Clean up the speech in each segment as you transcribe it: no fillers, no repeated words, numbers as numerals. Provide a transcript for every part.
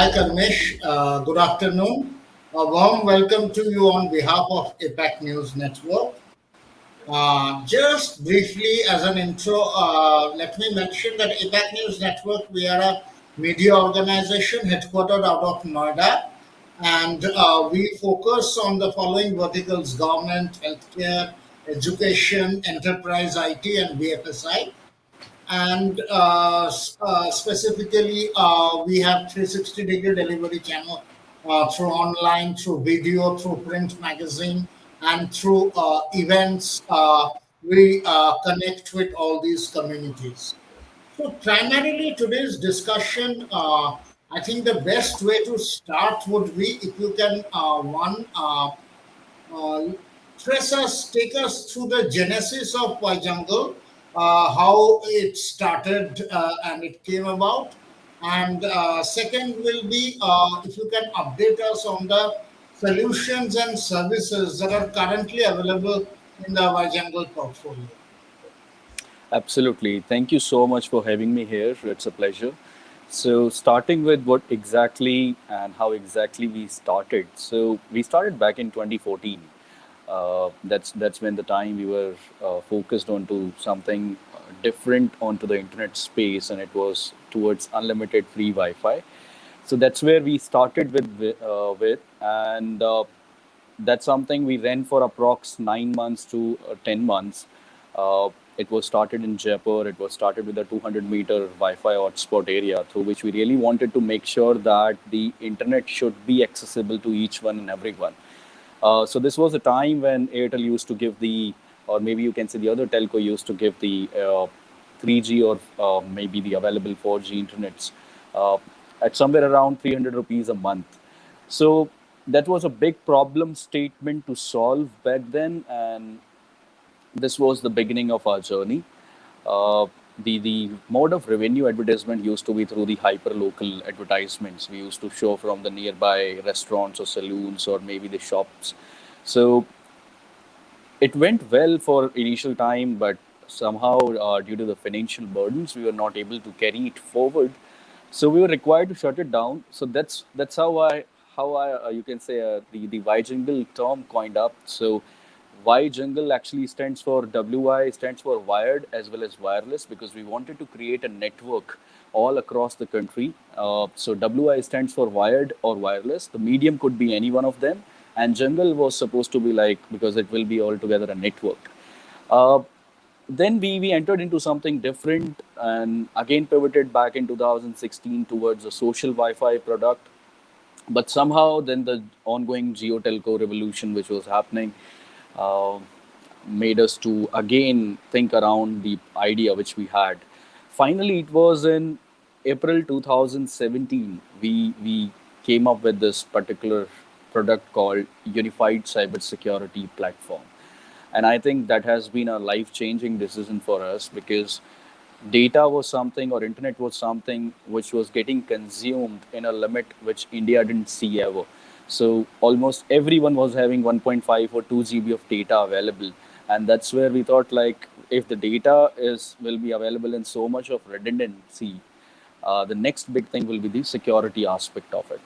Hi, Karmesh. Good afternoon. A warm welcome to you on behalf of APAC News Network. Just briefly, as an intro, let me mention that APAC News Network, we are a media organization headquartered out of Noida, and we focus on the following verticals: government, healthcare, education, enterprise IT, and BFSI. And specifically, we have 360-degree delivery channel through online, through video, through print magazine, and through events. We connect with all these communities. So primarily today's discussion, I think the best way to start would be if you can uh, take us through the genesis of Why Jungle, how it started and it came about. And second will be if you can update us on the solutions and services that are currently available in the Why Jungle portfolio. Absolutely. Thank you so much for having me here. It's a pleasure. So, starting with what exactly and how exactly we started. So, we started back in 2014. That's when the time we were focused onto something different onto the internet space, and it was towards unlimited free Wi-Fi. So that's where we started with, and that's something we ran for approx 9 months to 10 months. Uh, it was started in Jaipur. It was started with a 200-meter Wi-Fi hotspot area, through which we really wanted to make sure that the internet should be accessible to each one and everyone. So this was a time when Airtel used to give the, or maybe you can say the other telco used to give the 3G or maybe the available 4G internets uh, at somewhere around 300 rupees a month. So that was a big problem statement to solve back then, and this was the beginning of our journey. Uh, the mode of revenue advertisement used to be through the hyper local advertisements. We used to show from the nearby restaurants or saloons or maybe the shops. So it went well for initial time, but somehow due to the financial burdens, we were not able to carry it forward. So we were required to shut it down. So that's how I you can say the Y jingle term coined up. So Y jungle actually stands for WI, stands for wired as well as wireless, because we wanted to create a network all across the country. So WI stands for wired or wireless. The medium could be any one of them, and jungle was supposed to be like, because it will be altogether a network. Uh, then we entered into something different and again pivoted back in 2016 towards a social Wi-Fi product. But somehow then the ongoing geo telco revolution which was happening uh, made us to again think around the idea which we had. Finally, it was in April 2017 we came up with this particular product called Unified Cybersecurity Platform. And I think that has been a life changing decision for us, because data was something, or internet was something which was getting consumed in a limit which India didn't see ever. So almost everyone was having 1.5 or 2 GB of data available. And that's where we thought, like, if the data is will be available in so much of redundancy, the next big thing will be the security aspect of it.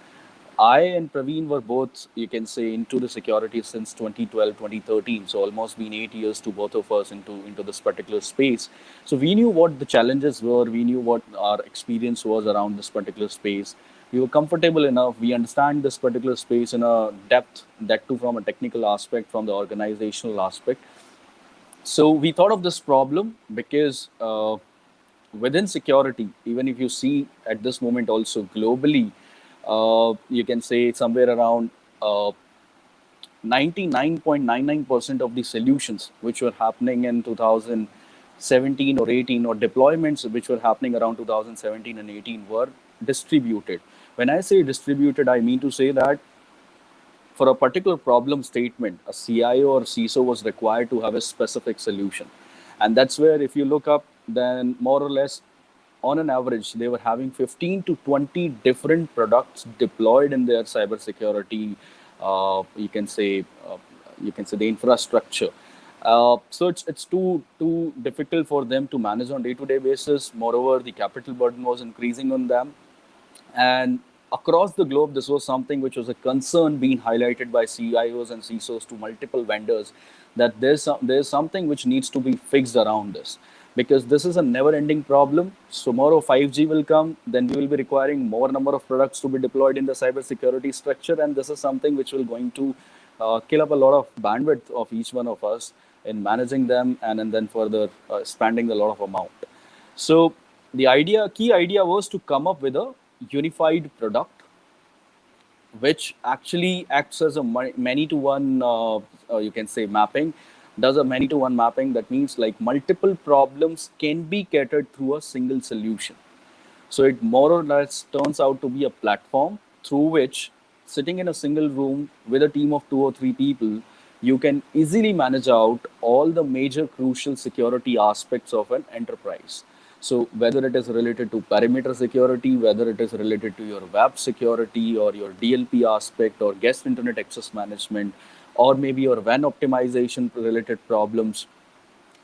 I and Praveen were both, you can say, into the security since 2012, 2013. So almost been 8 years to both of us into this particular space. So we knew what the challenges were. We knew what our experience was around this particular space. We were comfortable enough. We understand this particular space in a depth, that too from a technical aspect, from the organizational aspect. So we thought of this problem because within security, even if you see at this moment also globally, you can say somewhere around 99.99% of the solutions which were happening in 2017 or 18, or deployments which were happening around 2017 and 18, were distributed. When I say distributed, I mean to say that for a particular problem statement, a CIO or CISO was required to have a specific solution. And that's where, if you look up, then more or less, on an average, they were having 15 to 20 different products deployed in their cybersecurity, you can say, the infrastructure. So it's too difficult for them to manage on day-to-day basis. Moreover, the capital burden was increasing on them, and across the globe, this was something which was a concern being highlighted by CIOs and CISOs to multiple vendors, that there's something which needs to be fixed around this, because this is a never-ending problem. Tomorrow 5G will come, then we will be requiring more number of products to be deployed in the cybersecurity structure, and this is something which will going to kill up a lot of bandwidth of each one of us in managing them, and then further spending a lot of amount. So key idea was to come up with a unified product which actually acts as a many to one, you can say, mapping, does a many to one mapping. That means like multiple problems can be catered through a single solution. So it more or less turns out to be a platform through which, sitting in a single room with a team of 2 or 3 people, you can easily manage out all the major crucial security aspects of an enterprise. So whether it is related to perimeter security, whether it is related to your web security or your DLP aspect or guest internet access management, or maybe your WAN optimization related problems,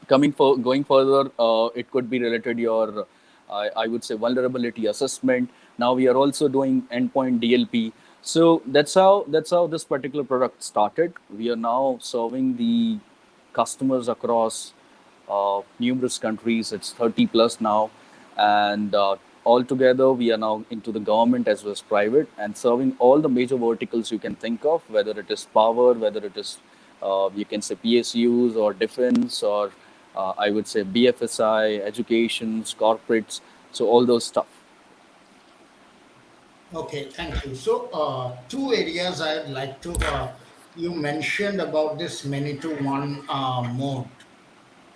going further, it could be related your, I would say, vulnerability assessment. Now we are also doing endpoint DLP. So that's how this particular product started. We are now serving the customers across numerous countries. It's 30 plus now, and altogether we are now into the government as well as private, and serving all the major verticals you can think of, whether it is power, whether it is, you can say, PSUs or defense, or I would say BFSI, educations, corporates. So all those stuff. Okay, thank you. So, two areas I'd like to. You mentioned about this many to one mode,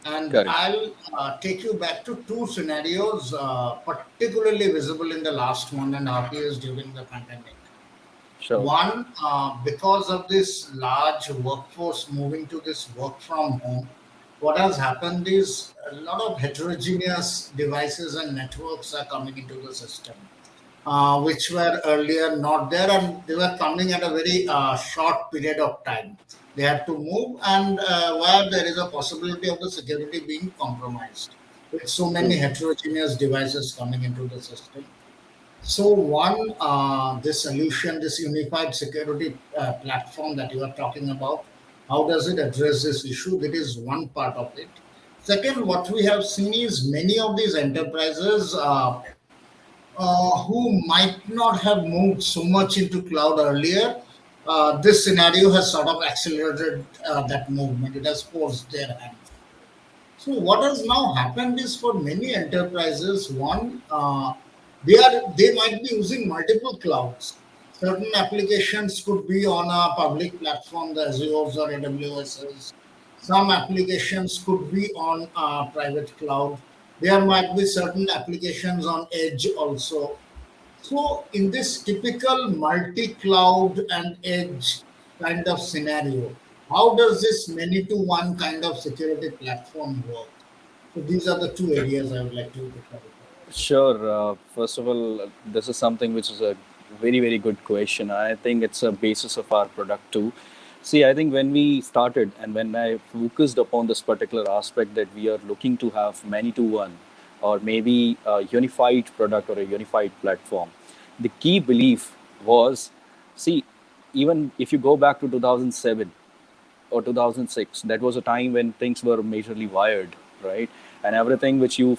and Correct. I'll take you back to two scenarios, particularly visible in the last 1.5 years during the pandemic. Sure. One, because of this large workforce moving to this work from home, what has happened is a lot of heterogeneous devices and networks are coming into the system, which were earlier not there, and they were coming at a very short period of time. They had to move, and where there is a possibility of the security being compromised with so many True. heterogeneous devices coming into the system. So one, this solution, this unified security platform that you are talking about, how does it address this issue? That is one part of it. Second, what we have seen is many of these enterprises who might not have moved so much into cloud earlier, this scenario has sort of accelerated that movement. It has forced their hand. So what has now happened is for many enterprises, one, they might be using multiple clouds. Certain applications could be on a public platform, the Azures or AWSs. Some applications could be on private cloud. There might be certain applications on edge also. So, in this typical multi cloud and edge kind of scenario, how does this many to one kind of security platform work? So, these are the two areas I would like to clarify. Sure. First of all, this is something which is a very, very good question. I think it's a basis of our product too. See, I think when we started and when I focused upon this particular aspect, that we are looking to have many to one or maybe a unified product or a unified platform, the key belief was, see, even if you go back to 2007, or 2006, that was a time when things were majorly wired, right? And everything which you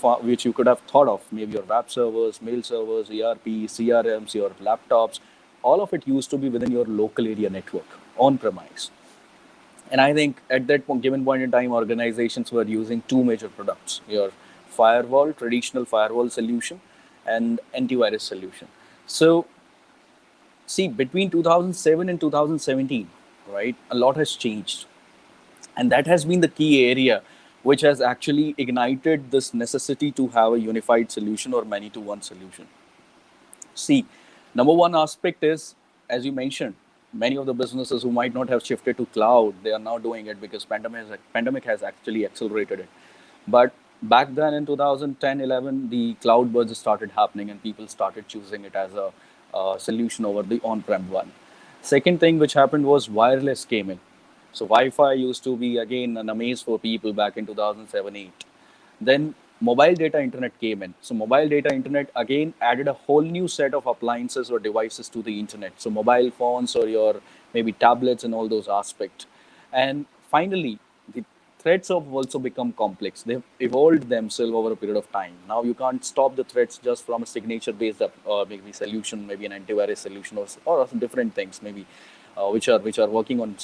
could have thought of, maybe your web servers, mail servers, ERP, CRMs, your laptops, all of it used to be within your local area network on premise. And I think at that given point in time, organizations were using two major products: your firewall, traditional firewall solution, and antivirus solution. So see, between 2007 and 2017, right, a lot has changed, and that has been the key area which has actually ignited this necessity to have a unified solution or many to one solution. See, number one aspect is, as you mentioned, many of the businesses who might not have shifted to cloud, they are now doing it because pandemic has actually accelerated it. But back then in 2010, 11, the cloud burst started happening and people started choosing it as a solution over the on-prem one. Second thing which happened was wireless came in. So Wi-Fi used to be again an amaze for people back in 2007, 8. Then mobile data internet came in. So mobile data internet again added a whole new set of appliances or devices to the internet. So mobile phones or your maybe tablets and all those aspects. And finally, the threats have also become complex. They've evolved themselves over a period of time. Now you can't stop the threats just from a signature-based maybe solution, maybe an antivirus solution, or different things maybe which are working on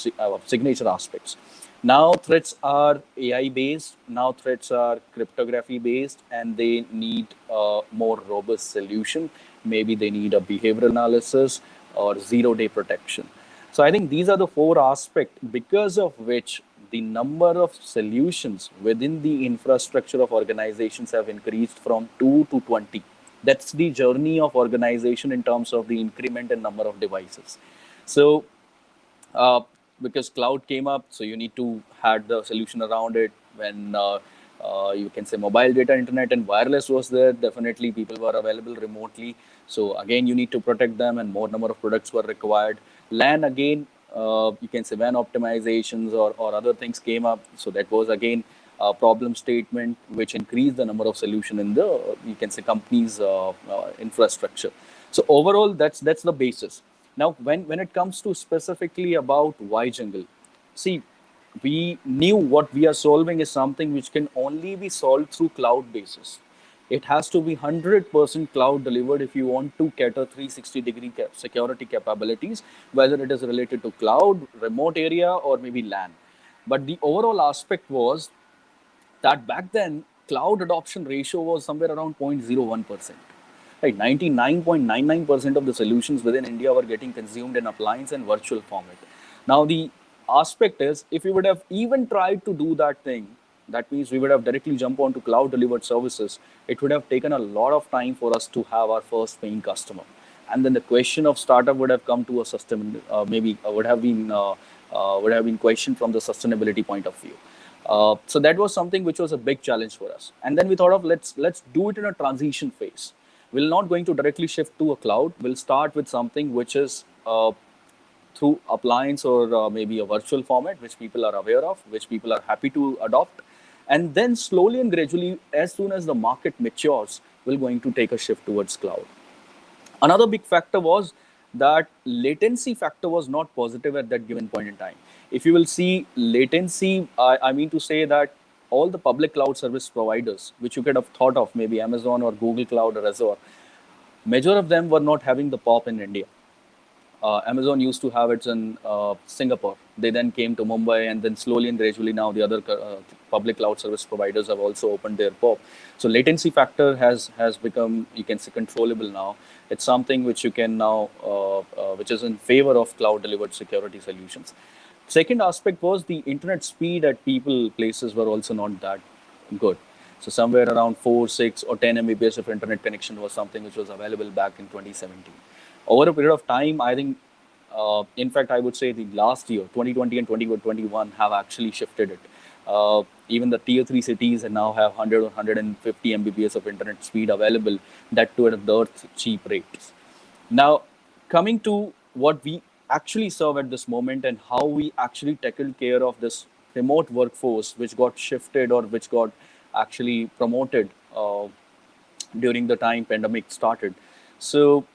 signature aspects. Now threats are AI based. Now threats are cryptography based, and they need a more robust solution. Maybe they need a behavioral analysis or zero-day protection. So I think these are the four aspects because of which the number of solutions within the infrastructure of organizations have increased from 2 to 20. That's the journey of organization in terms of the increment and number of devices. So uh, because cloud came up, so you need to had the solution around it. When you can say mobile data internet and wireless was there, definitely people were available remotely. So again, you need to protect them, and more number of products were required. LAN again, you can say WAN optimizations or other things came up. So that was again a problem statement which increased the number of solution in the you can say company's infrastructure. So overall, that's the basis. Now, when it comes to specifically about why jungle, see, we knew what we are solving is something which can only be solved through cloud basis. It has to be 100% cloud delivered if you want to cater 360-degree security capabilities, whether it is related to cloud, remote area, or maybe LAN. But the overall aspect was that back then cloud adoption ratio was somewhere around 0.01%. Right, 99.99% of the solutions within India were getting consumed in appliance and virtual format. Now the aspect is, if we would have even tried to do that thing, that means we would have directly jumped onto cloud delivered services. It would have taken a lot of time for us to have our first paying customer, and then the question of startup would have come to a system, maybe would have been questioned from the sustainability point of view. So that was something which was a big challenge for us. And then we thought of let's do it in a transition phase. We're not going to directly shift to a cloud. We'll start with something which is through appliance or maybe a virtual format, which people are aware of, which people are happy to adopt. And then slowly and gradually, as soon as the market matures, we're going to take a shift towards cloud. Another big factor was that latency factor was not positive at that given point in time. If you will see latency, I mean to say that all the public cloud service providers, which you could have thought of, maybe Amazon or Google Cloud or Azure, major of them were not having the POP in India. Amazon used to have it in Singapore. They then came to Mumbai, and then slowly and gradually now the other public cloud service providers have also opened their POP. So latency factor has become, you can say, controllable now. It's something which you can now, which is in favor of cloud delivered security solutions. Second aspect was the internet speed at people places were also not that good. So somewhere around 4, 6, or 10 Mbps of internet connection was something which was available back in 2017. Over a period of time, I think, in fact, I would say the last year, 2020 and 2021, have actually shifted it. Even the tier 3 cities now have 100 or 150 Mbps of internet speed available, that too at dirt cheap rates. Now, coming to what we actually serve at this moment and how we actually tackled care of this remote workforce, which got shifted or which got actually promoted during the time pandemic started. So,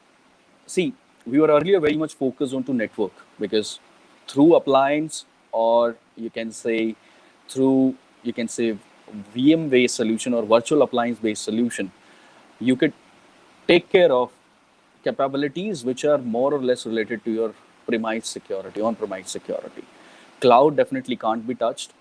see, we were earlier very much focused onto network, because through appliance, or you can say through, you can say, VM based solution or virtual appliance based solution, you could take care of capabilities which are more or less related to your premise security, on-premise security. Cloud definitely can't be touched.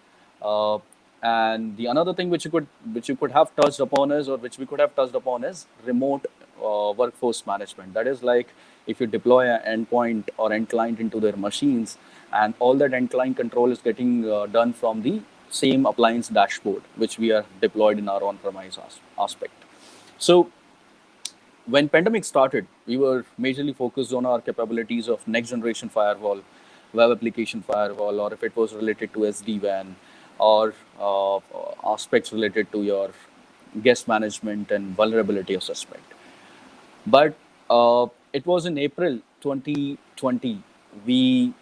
Uh, and the another thing which you could have touched upon is, or which we could have touched upon is remote workforce management. That is like if you deploy an endpoint or end client into their machines, and all that end client control is getting done from the same appliance dashboard which we are deployed in our on-premise aspect. So when pandemic started, we were majorly focused on our capabilities of next generation firewall, web application firewall, or if it was related to SD-WAN, or aspects related to your guest management and vulnerability assessment. But it was in April 2020, we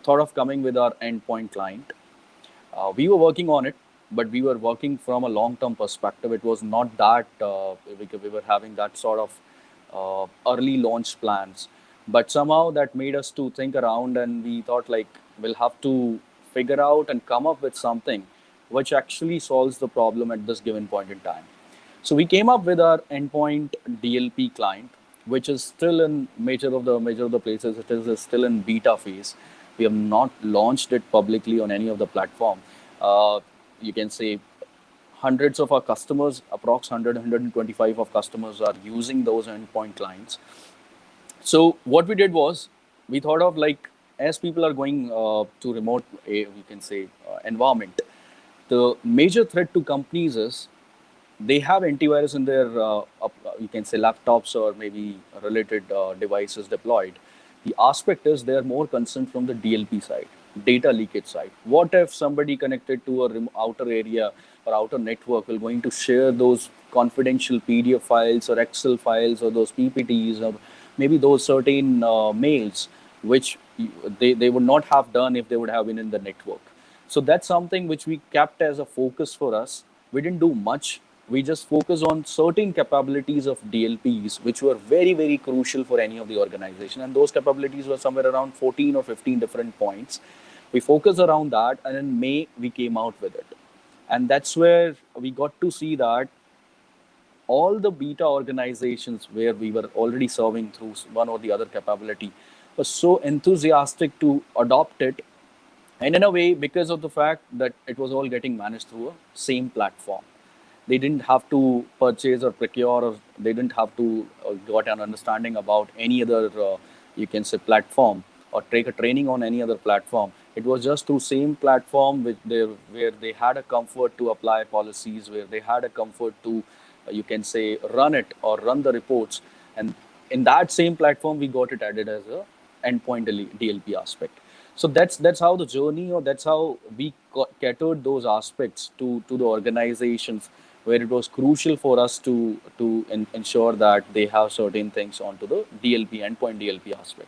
thought of coming with our endpoint client. We were working on it. but we were working from a long-term perspective. It was not that we were having that sort of early launch plans, but somehow that made us to think around, and we thought like we'll have to figure out and come up with something which actually solves the problem at this given point in time. So we came up with our endpoint DLP client, which is still in major of the places. It is still in beta phase. We have not launched it publicly on any of the platform. Uh, you can say hundreds of our customers, approx 100, of customers are using those endpoint clients. So what we did was we thought of like as people are going to remote, we can say environment. The major threat to companies is they have antivirus in their you can say laptops or maybe related devices deployed. The aspect is they are more concerned from the DLP side, data leakage side. What if somebody connected to a outer area or outer network will going to share those confidential PDF files or Excel files or those PPTs or maybe those certain mails which they would not have done if they would have been in the network. So that's something which we kept as a focus for us. We didn't do much. We just focus on certain capabilities of DLPs, which were very, very crucial for any of the organization. And those capabilities were somewhere around 14 or 15 different points. We focused around that, and in May, we came out with it. And that's where we got to see that all the beta organizations where we were already serving through one or the other capability were so enthusiastic to adopt it, and in a way because of the fact that it was all getting managed through a same platform. They didn't have to purchase or procure, or they didn't have to got an understanding about any other you can say platform or take a training on any other platform. It was just through same platform where they had a comfort to apply policies, where they had a comfort to you can say run it or run the reports. And in that same platform we got it added as a endpoint DLP aspect. So that's how the journey, or that's how we catered those aspects to the organizations where it was crucial for us to ensure that they have certain things onto the DLP endpoint DLP aspect.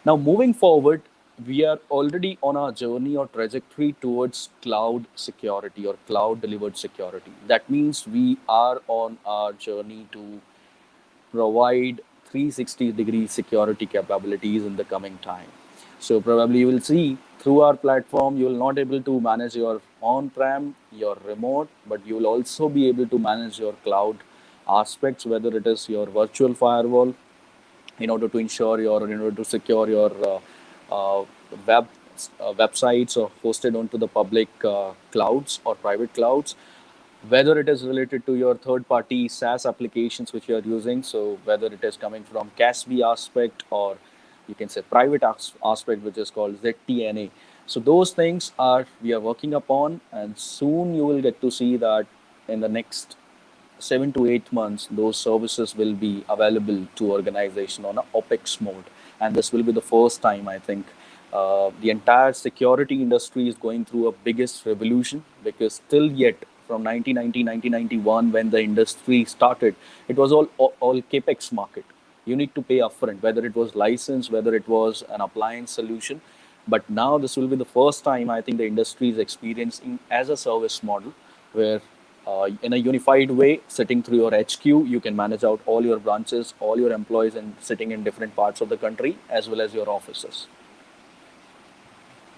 Now moving forward, we are already on our journey or trajectory towards cloud security or cloud delivered security. That means we are on our journey to provide 360-degree security capabilities in the coming time. So probably you will see through our platform, you will not able to manage your on-prem, your remote, but you will also be able to manage your cloud aspects, whether it is your virtual firewall, in order to ensure your, in order to secure your uh, web websites or hosted onto the public clouds or private clouds, whether it is related to your third party SaaS applications which you are using. So whether it is coming from CASB aspect or you can say private aspect, which is called ZTNA. So those things are we are working upon, and soon you will get to see that in the next 7 to 8 months, those services will be available to organization on a OPEX mode. And this will be the first time, I think, the entire security industry is going through a biggest revolution, because still yet from 1990, 1991, when the industry started, it was all capex market. You need to pay upfront, whether it was license, whether it was an appliance solution. But now this will be the first time I think the industry is experiencing as a service model, where in a unified way, sitting through your HQ, you can manage out all your branches, all your employees, and sitting in different parts of the country as well as your offices.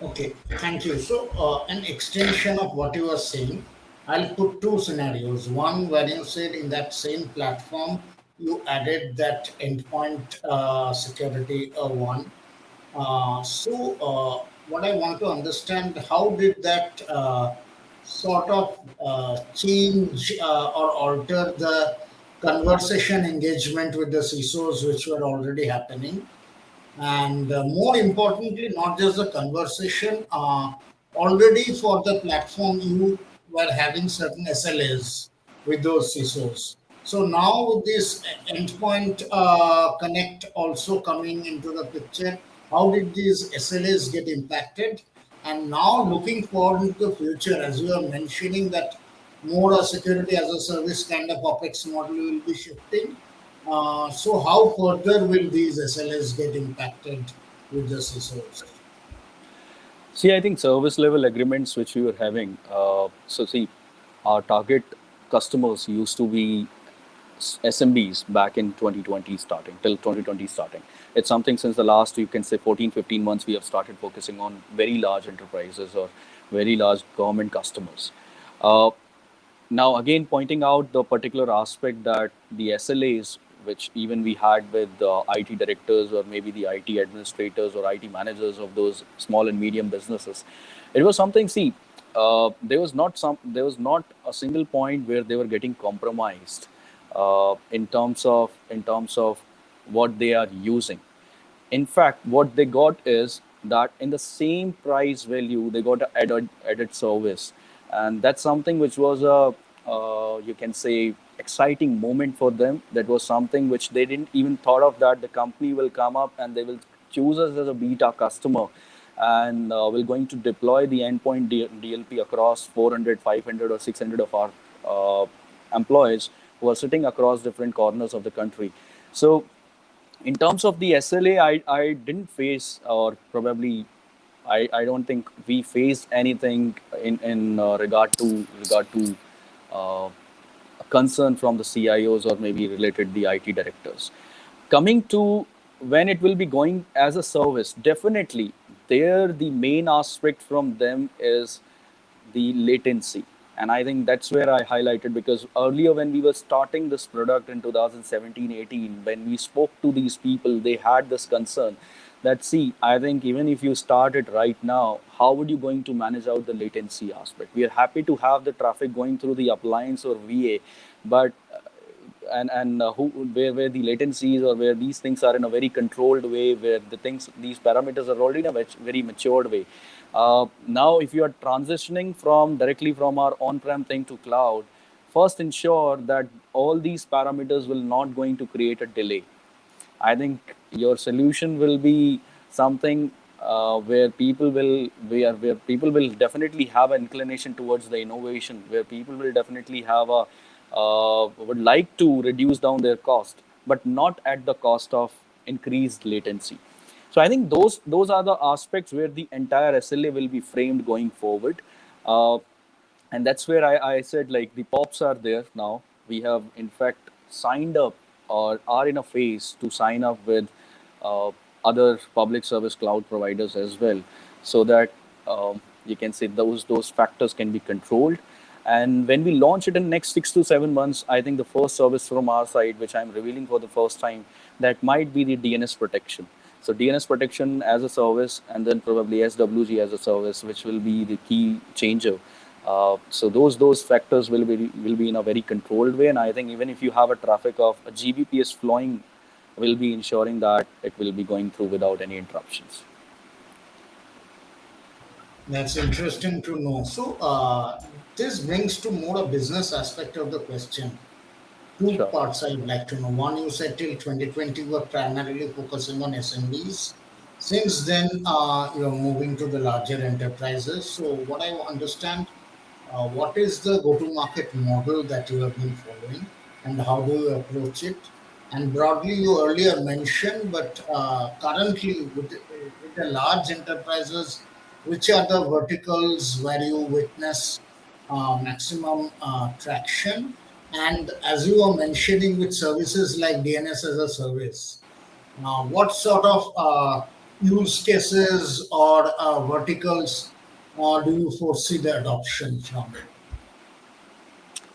Okay, thank you. So, an extension of what you were saying, I'll put two scenarios. One, when you said in that same platform, you added that endpoint security one. What I want to understand, how did that sort of change or alter the conversation engagement with the CISOs, which were already happening? And more importantly, not just the conversation, already for the platform you were having certain SLAs with those CISOs. So now with this endpoint connect also coming into the picture, how did these SLAs get impacted? And now looking forward into the future, as you are mentioning that more a security as a service kind of OPEX model will be shifting. So how further will these SLAs get impacted with the CISOs? See, I think service level agreements which we were having. So see, our target customers used to be SMBs back in 2020 starting till 2020 starting. It's something since the last, you can say, 14, 15 months, we have started focusing on very large enterprises or very large government customers. Uh, Now, again, pointing out the particular aspect that the SLAs, which even we had with the IT directors or maybe the IT administrators or IT managers of those small and medium businesses, it was something. See, there was not a single point where they were getting compromised in terms of what they are using. In fact, what they got is that in the same price value, they got an added service, and that's something which was a you can say exciting moment for them. That was something which they didn't even thought of, that the company will come up and they will choose us as a beta customer, and we're going to deploy the endpoint DLP across 400, 500, or 600 of our uh, employees who are sitting across different corners of the country. So in terms of the SLA, I didn't face, or probably I don't think we faced anything in regard to uh, a concern from the CIOs or maybe related the IT directors. Coming to when it will be going as a service, definitely there the main aspect from them is the latency. And I think that's where I highlighted, because earlier when we were starting this product in 2017-18, when we spoke to these people, they had this concern that, see, I think even if you start it right now, how would you going to manage out the latency aspect? We are happy to have the traffic going through the appliance or VA, but and who where the latencies or where these things are in a very controlled way, where these parameters are already in a very matured way. Now if you are transitioning from directly from our on-prem thing to cloud, first ensure that all these parameters will not going to create a delay. I think your solution will be something where people will definitely have an inclination towards the innovation, where people will definitely have a would like to reduce down their cost, but not at the cost of increased latency. So I think those are the aspects where the entire SLA will be framed going forward. Uh, and that's where I said, like, the pops are there now. We have in fact signed up or are in a phase to sign up with uh, other public service cloud providers as well, so that you can say those factors can be controlled. And when we launch it in next 6 to 7 months, I think the first service from our side, which I'm revealing for the first time, that might be the DNS protection. So DNS protection as a service, and then probably SWG as a service, which will be the key changer. So those factors will be in a very controlled way, and I think even if you have a traffic of a GBPS flowing, will be ensuring that it will be going through without any interruptions. That's interesting to know. So, this brings to more a business aspect of the question. Two Sure. parts I'd like to know. One, you said till 2020 were primarily focusing on SMBs. Since then, you're moving to the larger enterprises. So, what I understand, what is the go-to-market model that you have been following, and how do you approach it? And broadly, you earlier mentioned, but currently with the large enterprises, which are the verticals where you witness maximum traction? And as you were mentioning, with services like DNS as a service, what sort of use cases or verticals do you foresee the adoption from?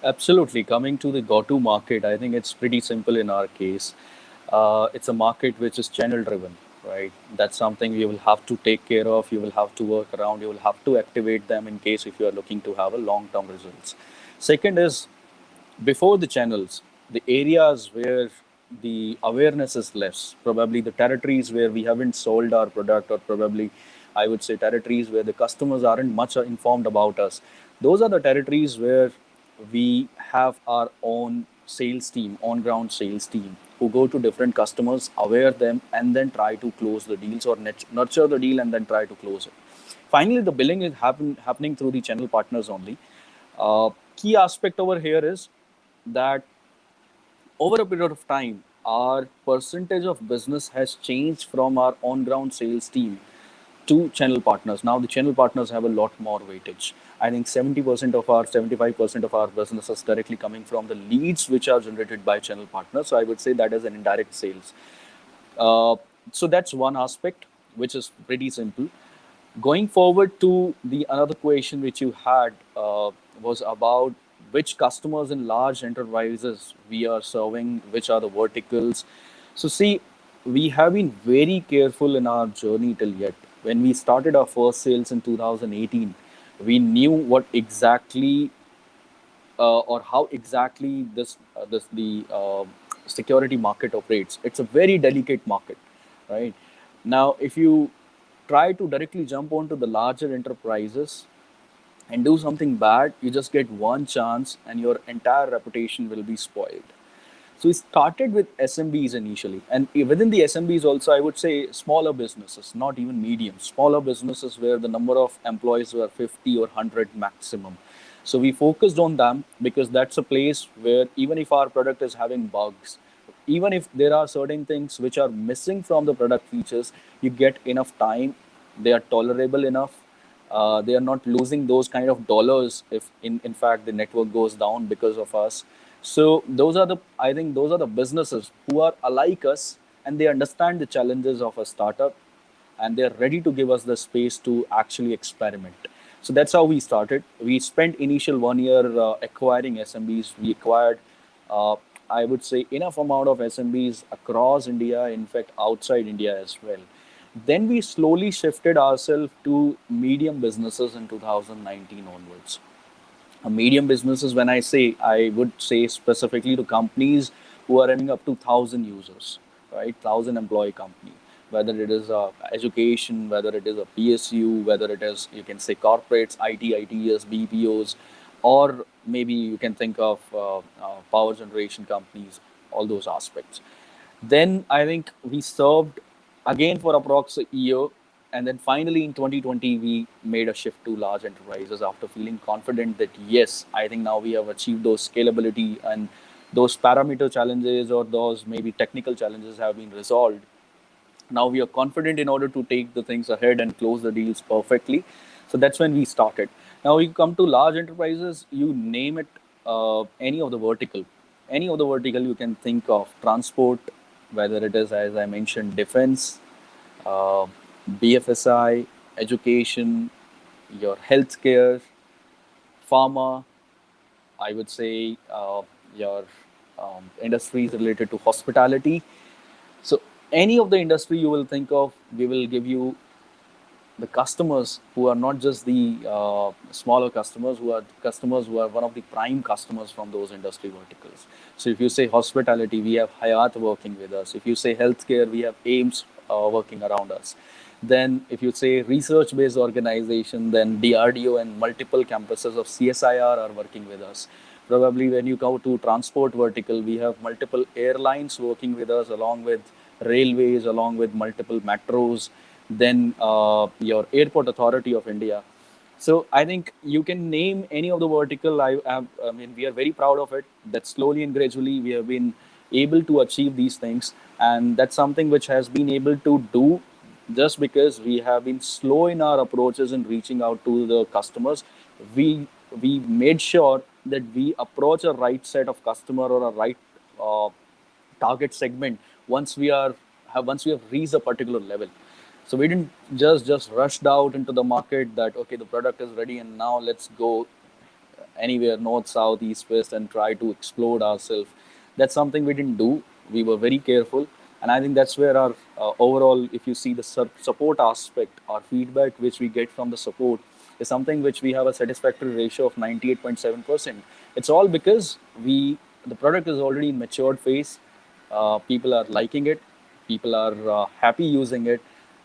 Absolutely. Coming to the go-to market, I think it's pretty simple in our case. It's a market which is channel driven, right? That's something you will have to take care of. You will have to work around. You will have to activate them in case if you are looking to have a long-term results. Second is, before the channels, the areas where the awareness is less, probably the territories where we haven't sold our product, or probably I would say territories where the customers aren't much informed about us. Those are the territories where we have our own sales team, on ground sales team, who go to different customers, aware them, and then try to close the deals or nurture the deal and then try to close it. Finally, the billing is happening through the channel partners only. Key aspect over here is that over a period of time, our percentage of business has changed from our on ground sales team to channel partners. Now the channel partners have a lot more weightage. I think 70% of our 75% of our business is directly coming from the leads which are generated by channel partners. So I would say that is an indirect sales. Uh, so that's one aspect which is pretty simple. Going forward to the another question which you had was about which customers in large enterprises we are serving, which are the verticals. So see, we have been very careful in our journey till yet. When we started our first sales in 2018, we knew what exactly or how exactly this the security market operates. It's a very delicate market, right? Now, if you try to directly jump onto the larger enterprises and do something bad, you just get one chance and your entire reputation will be spoiled. So we started with SMBs initially, and within the SMBs also, I would say smaller businesses, not even medium, smaller businesses where the number of employees were 50 or 100 maximum. So we focused on them because that's a place where even if our product is having bugs, even if there are certain things which are missing from the product features, you get enough time, they are tolerable enough, they are not losing those kind of dollars if in fact the network goes down because of us. So those are the, I think those are the businesses who are alike us and they understand the challenges of a startup and they're ready to give us the space to actually experiment. So that's how we started. We spent initial 1 year acquiring SMBs. We acquired, uh, I would say, enough amount of SMBs across India, in fact, outside India as well. Then we slowly shifted ourselves to medium businesses in 2019 onwards. A medium businesses, when I say, I would say specifically to companies who are having up to 1,000 users, right? 1,000 employee company, whether it is education, whether it is a PSU, whether it is, you can say corporates, ITs, BPOs, or maybe you can think of power generation companies, all those aspects. Then I think we served again for approx a year, and then finally in 2020 we made a shift to large enterprises after feeling confident that yes, I think now we have achieved those scalability and those parameter challenges or those maybe technical challenges have been resolved. Now we are confident in order to take the things ahead and close the deals perfectly. So that's when we started. Now you come to large enterprises, you name it, any of the vertical you can think of, transport, whether it is, as I mentioned, defense, uh, BFSI, education, your healthcare, pharma, I would say your industries related to hospitality. So any of the industry you will think of, we will give you the customers who are not just the smaller customers, who are customers who are one of the prime customers from those industry verticals. So if you say hospitality, we have Hayat working with us. If you say healthcare, we have AIMS working around us. Then if you say research-based organization, then DRDO and multiple campuses of CSIR are working with us. Probably when you go to transport vertical, we have multiple airlines working with us, along with railways, along with multiple metros, then your Airport Authority of India. So I think you can name any of the vertical. I mean, we are very proud of it. That slowly and gradually we have been able to achieve these things, and that's something which has been able to do just because we have been slow in our approaches in reaching out to the customers. We made sure that we approach a right set of customer or a right uh, target segment once we have reached a particular level. So we didn't just rushed out into the market that okay, the product is ready and now let's go anywhere north, south, east, west and try to explode ourselves. That's something we didn't do. We were very careful, and I think that's where our overall, if you see the support aspect, our feedback which we get from the support is something which we have a satisfactory ratio of 98.7%. It's all because the product is already in matured phase. People are liking it. People are happy using it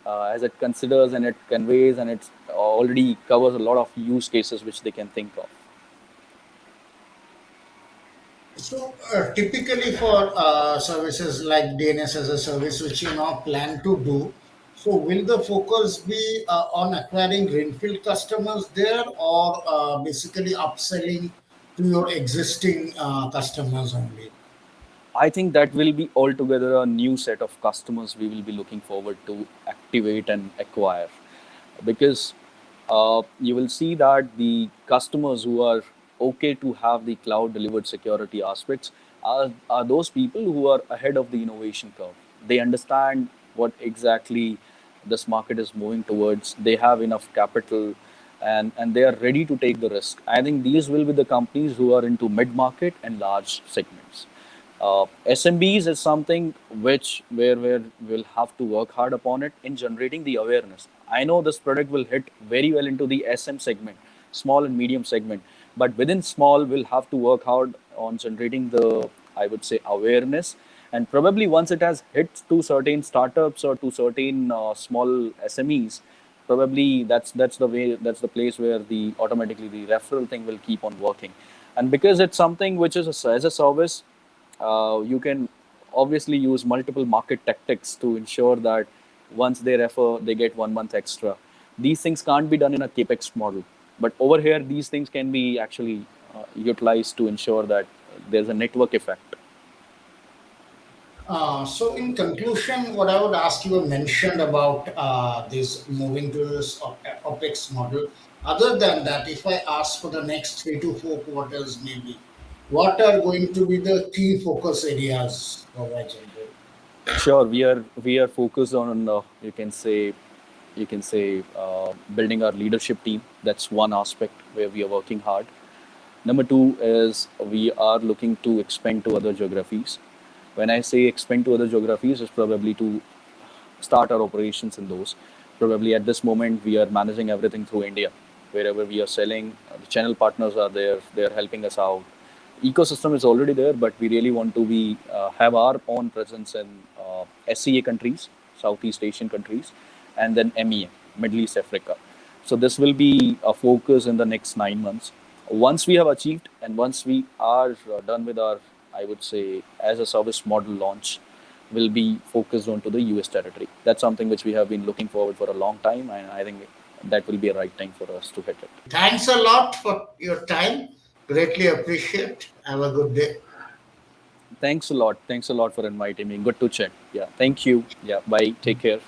as it considers and it conveys and it already covers a lot of use cases which they can think of. So, typically for services like DNS as a service, which you now plan to do, so will the focus be on acquiring greenfield customers there, or basically upselling to your existing customers only? I think that will be altogether a new set of customers we will be looking forward to activate and acquire. because you will see that the customers who are okay to have the cloud delivered security aspects are those people who are ahead of the innovation curve. They understand what exactly this market is moving towards. They have enough capital, and they are ready to take the risk. I think these will be the companies who are into mid market and large segments. SMBs is something where we'll have to work hard upon it in generating the awareness. I know this product will hit very well into the SM segment, small and medium segment, but within small we'll have to work hard on generating the, I would say, awareness. And probably once it has hit to certain startups or to certain small SMEs, probably that's the place where the automatically the referral thing will keep on working. And because it's something which is as a service, you can obviously use multiple market tactics to ensure that once they refer, they get 1 month extra. These things can't be done in a capex model, but over here, these things can be actually utilized to ensure that there's a network effect. So, in conclusion, what I would ask you mentioned about this moving to this OPEX model. Other than that, if I ask for the next 3 to 4 quarters, maybe, what are going to be the key focus areas for Vagendra? Sure, we are focused on you can say building our leadership team. That's one aspect where we are working hard. Number two is we are looking to expand to other geographies. When I say expand to other geographies, it's probably to start our operations in those. Probably at this moment, we are managing everything through India. Wherever we are selling, the channel partners are there. They are helping us out. Ecosystem is already there, but we really want to be have our own presence in SCA countries, Southeast Asian countries, and then MEA, Middle East Africa. So this will be a focus in the next 9 months. Once we have achieved, and once we are done with our, I would say, as a service model launch, will be focused onto the US territory. That's something which we have been looking forward for a long time, and I think that will be a right time for us to hit it. Thanks a lot for your time. Greatly appreciate. Have a good day. Thanks a lot. Thanks a lot for inviting me. Good to chat. Yeah. Thank you. Yeah. Bye. Take care.